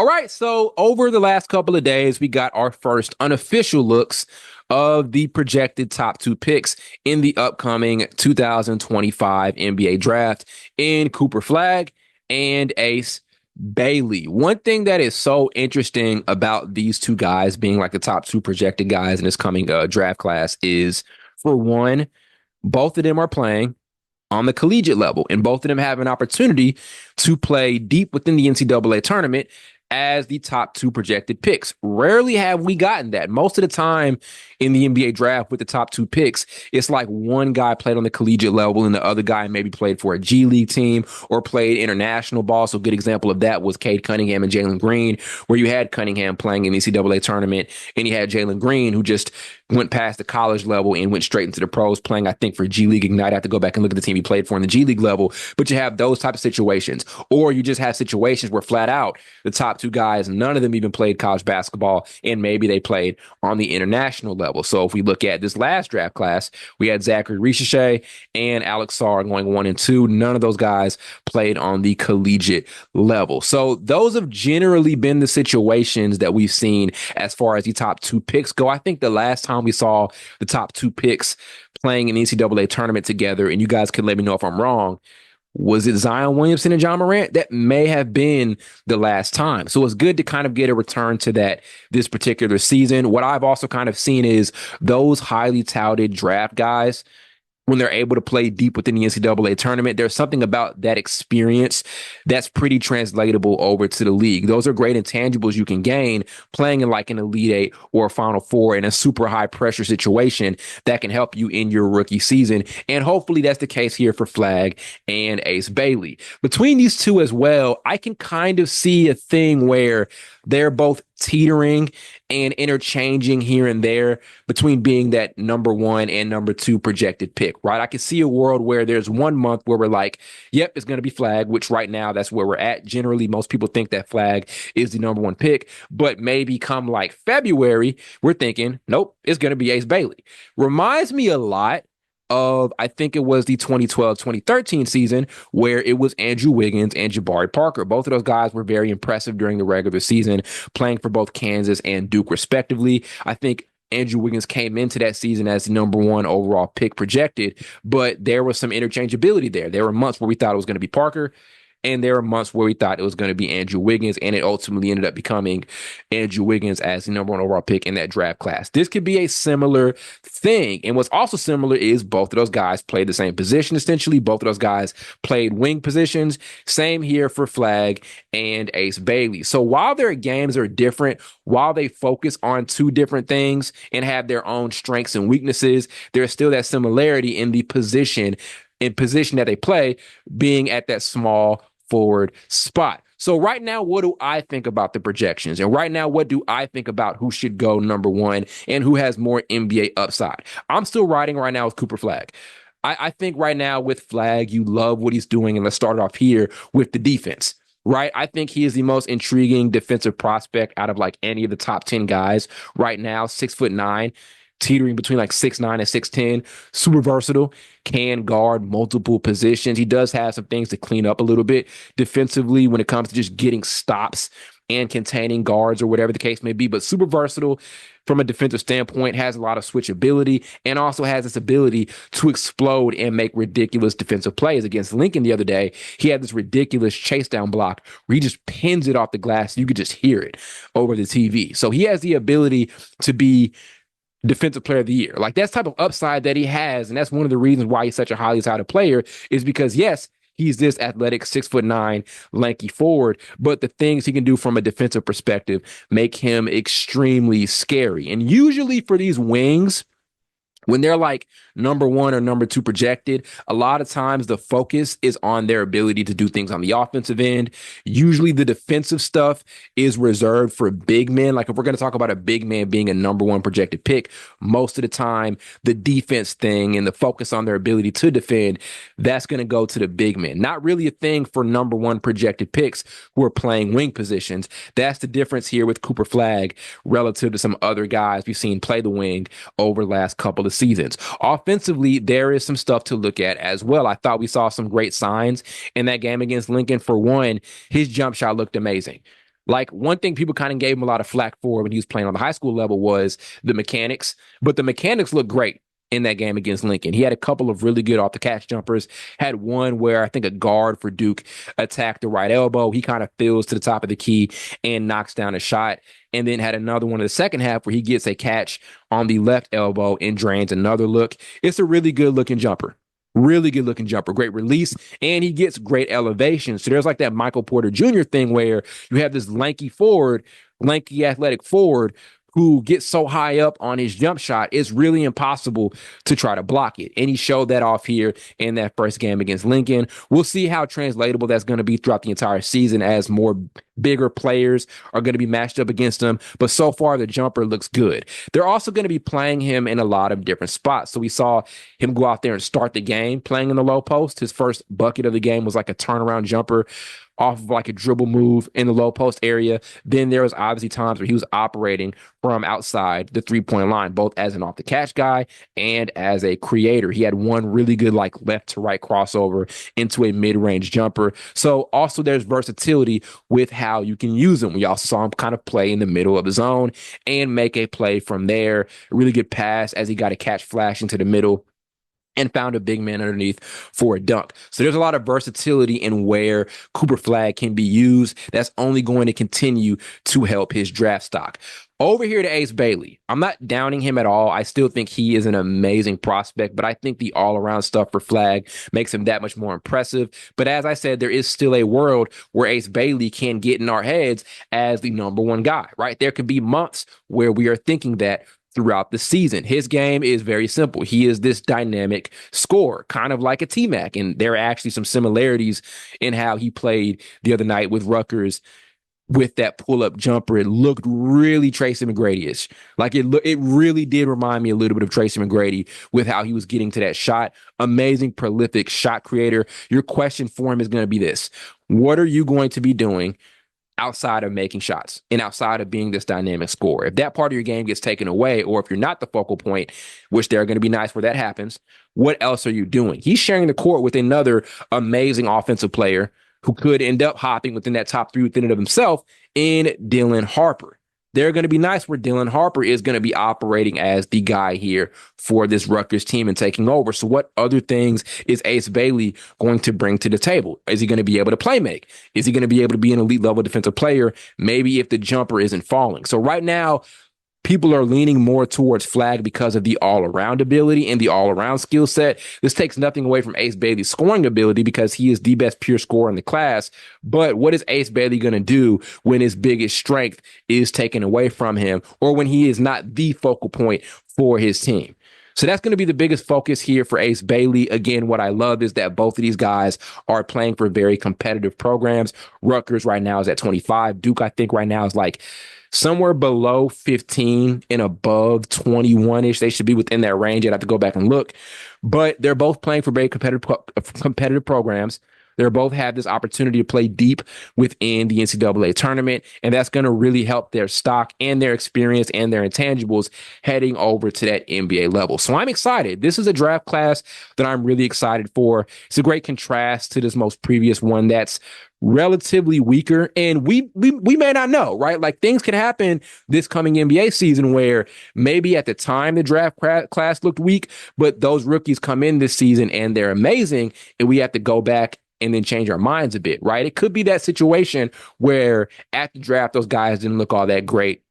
All right, so over the last couple of days, we got our first unofficial looks of the projected top two picks in the upcoming 2025 NBA draft in Cooper Flagg and Ace Bailey. One thing that is so interesting about these two guys being like the top two projected guys in this coming draft class is, for one, both of them are playing on the collegiate level, and both of them have an opportunity to play deep within the NCAA tournament as the top two projected picks. Rarely have we gotten that. Most of the time in the NBA draft with the top two picks, it's like one guy played on the collegiate level and the other guy maybe played for a G League team or played international ball. So a good example of that was Cade Cunningham and Jalen Green, where you had Cunningham playing in the NCAA tournament and you had Jalen Green, who just went past the college level and went straight into the pros playing, I think, for G League Ignite. I have to go back and look at the team he played for in the G League level. But you have those type of situations. Or you just have situations where flat out the top two guys, none of them even played college basketball, and maybe they played on the international level. So if we look at this last draft class, we had Zachary Richichet and Alex Sarr going 1 and 2. None of those guys played on the collegiate level. So those have generally been the situations that we've seen as far as the top two picks go. I think the last time we saw the top two picks playing in the NCAA tournament together, and you guys can let me know if I'm wrong, was it Zion Williamson and John Morant? That may have been the last time. So it's good to kind of get a return to that this particular season. What I've also kind of seen is those highly touted draft guys, when they're able to play deep within the NCAA tournament, there's something about that experience that's pretty translatable over to the league. Those are great intangibles you can gain playing in like an Elite Eight or a Final Four in a super high pressure situation that can help you in your rookie season. And hopefully that's the case here for Flagg and Ace Bailey. Between these two as well, I can kind of see a thing where they're both teetering and interchanging here and there between being that number one and number two projected pick, right? I can see a world where there's 1 month where we're like, yep, it's going to be Flagg, which right now that's where we're at. Generally, most people think that Flagg is the number one pick, but maybe come like February, we're thinking, nope, it's going to be Ace Bailey. Reminds me a lot of, I think it was the 2012-2013 season where it was Andrew Wiggins and Jabari Parker. Both of those guys were very impressive during the regular season, playing for both Kansas and Duke respectively. I think Andrew Wiggins came into that season as the number one overall pick projected, but there was some interchangeability there. There were months where we thought it was going to be Parker, and there were months where we thought it was going to be Andrew Wiggins, and it ultimately ended up becoming Andrew Wiggins as the number one overall pick in that draft class. This could be a similar thing. And what's also similar is both of those guys played the same position, essentially. Both of those guys played wing positions. Same here for Flagg and Ace Bailey. So while their games are different, while they focus on two different things and have their own strengths and weaknesses, there's still that similarity in the position that they play, being at that small forward spot. So right now, what do I think about the projections? And right now, what do I think about who should go number one and who has more NBA upside? I'm still riding right now with Cooper Flagg. I think right now with Flagg, you love what he's doing. And let's start off here with the defense, right? I think he is the most intriguing defensive prospect out of like any of the top 10 guys right now. 6'9", teetering between like 6'9" and 6'10", super versatile, can guard multiple positions. He does have some things to clean up a little bit defensively when it comes to just getting stops and containing guards or whatever the case may be, but super versatile from a defensive standpoint, has a lot of switchability, and also has this ability to explode and make ridiculous defensive plays. Against Lincoln the other day, he had this ridiculous chase down block where he just pins it off the glass. You could just hear it over the TV. So he has the ability to be defensive player of the year. Like, that's type of upside that he has. And that's one of the reasons why he's such a highly touted player, is because, yes, he's this athletic 6'9" lanky forward, but the things he can do from a defensive perspective make him extremely scary. And usually for these wings, when they're like number one or number two projected, a lot of times the focus is on their ability to do things on the offensive end. Usually the defensive stuff is reserved for big men. Like, if we're going to talk about a big man being a number one projected pick, most of the time the defense thing and the focus on their ability to defend, that's going to go to the big men. Not really a thing for number one projected picks who are playing wing positions. That's the difference here with Cooper Flagg relative to some other guys we've seen play the wing over the last couple of seasons. Offensively, there is some stuff to look at as well. I thought we saw some great signs in that game against Lincoln. For one, his jump shot looked amazing. Like one thing people kind of gave him a lot of flack for when he was playing on the high school level was the mechanics, but the mechanics look great in that game against Lincoln. He had a couple of really good off the catch jumpers, had one where I think a guard for Duke attacked the right elbow. He kind of fills to the top of the key and knocks down a shot. And then had another one in the second half where he gets a catch on the left elbow and drains another look. It's a really good looking jumper. Really good looking jumper, great release, and he gets great elevation. So there's like that Michael Porter Jr. thing where you have this lanky athletic forward who gets so high up on his jump shot, it's really impossible to try to block it. And he showed that off here in that first game against Lincoln. We'll see how translatable that's going to be throughout the entire season as more bigger players are going to be matched up against him. But so far, the jumper looks good. They're also going to be playing him in a lot of different spots. So we saw him go out there and start the game playing in the low post. His first bucket of the game was like a turnaround jumper off of like a dribble move in the low post area. Then there was obviously times where he was operating from outside the 3-point line, both as an off the catch guy and as a creator. He had one really good like left to right crossover into a mid-range jumper. So also there's versatility with how you can use him. We also saw him kind of play in the middle of the zone and make a play from there. A really good pass as he got a catch flash into the middle and found a big man underneath for a dunk. So there's a lot of versatility in where Cooper Flagg can be used. That's only going to continue to help his draft stock. Over here to Ace Bailey. I'm not downing him at all. I still think he is an amazing prospect, but I think the all-around stuff for Flagg makes him that much more impressive. But as I said, there is still a world where Ace Bailey can get in our heads as the number one guy, right? There could be months where we are thinking that throughout the season. His game is very simple. He is this dynamic scorer, kind of like a T-Mac. And there are actually some similarities in how he played the other night with Rutgers with that pull-up jumper. It looked really Tracy McGrady-ish. Like it really did remind me a little bit of Tracy McGrady with how he was getting to that shot. Amazing, prolific shot creator. Your question for him is going to be this. What are you going to be doing outside of making shots and outside of being this dynamic scorer? If that part of your game gets taken away, or if you're not the focal point, which they're going to be nice where that happens, what else are you doing? He's sharing the court with another amazing offensive player who could end up hopping within that top three within and of himself in Dylan Harper. They're going to be nice where Dylan Harper is going to be operating as the guy here for this Rutgers team and taking over. So what other things is Ace Bailey going to bring to the table? Is he going to be able to play make? Is he going to be able to be an elite level defensive player? Maybe if the jumper isn't falling. So right now, people are leaning more towards Flagg because of the all-around ability and the all-around skill set. This takes nothing away from Ace Bailey's scoring ability because he is the best pure scorer in the class. But what is Ace Bailey going to do when his biggest strength is taken away from him, or when he is not the focal point for his team? So that's going to be the biggest focus here for Ace Bailey. Again, what I love is that both of these guys are playing for very competitive programs. Rutgers right now is at 25. Duke, I think right now is like somewhere below 15 and above 21-ish. They should be within that range. I'd have to go back and look. But they're both playing for very competitive programs. They both have this opportunity to play deep within the NCAA tournament, and that's going to really help their stock and their experience and their intangibles heading over to that NBA level. So I'm excited. This is a draft class that I'm really excited for. It's a great contrast to this most previous one that's relatively weaker, and we may not know, right? Like things could happen this coming NBA season where maybe at the time the draft class looked weak, but those rookies come in this season and they're amazing, and we have to go back and then change our minds a bit, right? It could be that situation where at the draft, those guys didn't look all that great.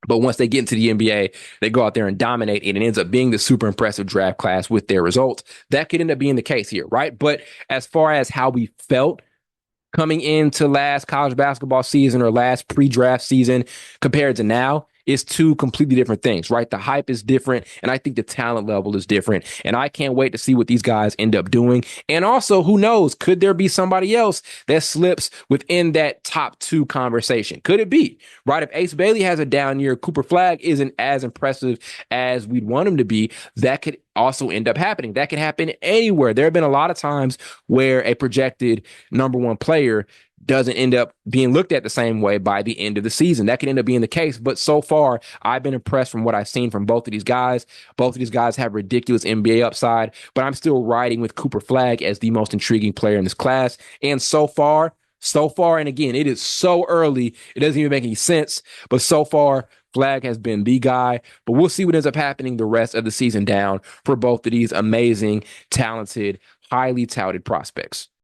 But once they get into the NBA, they go out there and dominate, and it ends up being the super impressive draft class with their results. That could end up being the case here, right? But as far as how we felt coming into last college basketball season or last pre-draft season compared to now, is two completely different things, right? The hype is different, and I think the talent level is different. And I can't wait to see what these guys end up doing. And also, who knows? Could there be somebody else that slips within that top two conversation? Could it be, right? If Ace Bailey has a down year, Cooper Flagg isn't as impressive as we'd want him to be, that could also end up happening. That can happen anywhere. There have been a lot of times where a projected number one player doesn't end up being looked at the same way by the end of the season. That could end up being the case. But so far, I've been impressed from what I've seen from both of these guys. Both of these guys have ridiculous NBA upside, but I'm still riding with Cooper Flagg as the most intriguing player in this class. And so far, So far, and again, it is so early, it doesn't even make any sense. But so far, Flagg has been the guy. But we'll see what ends up happening the rest of the season down for both of these amazing, talented, highly touted prospects.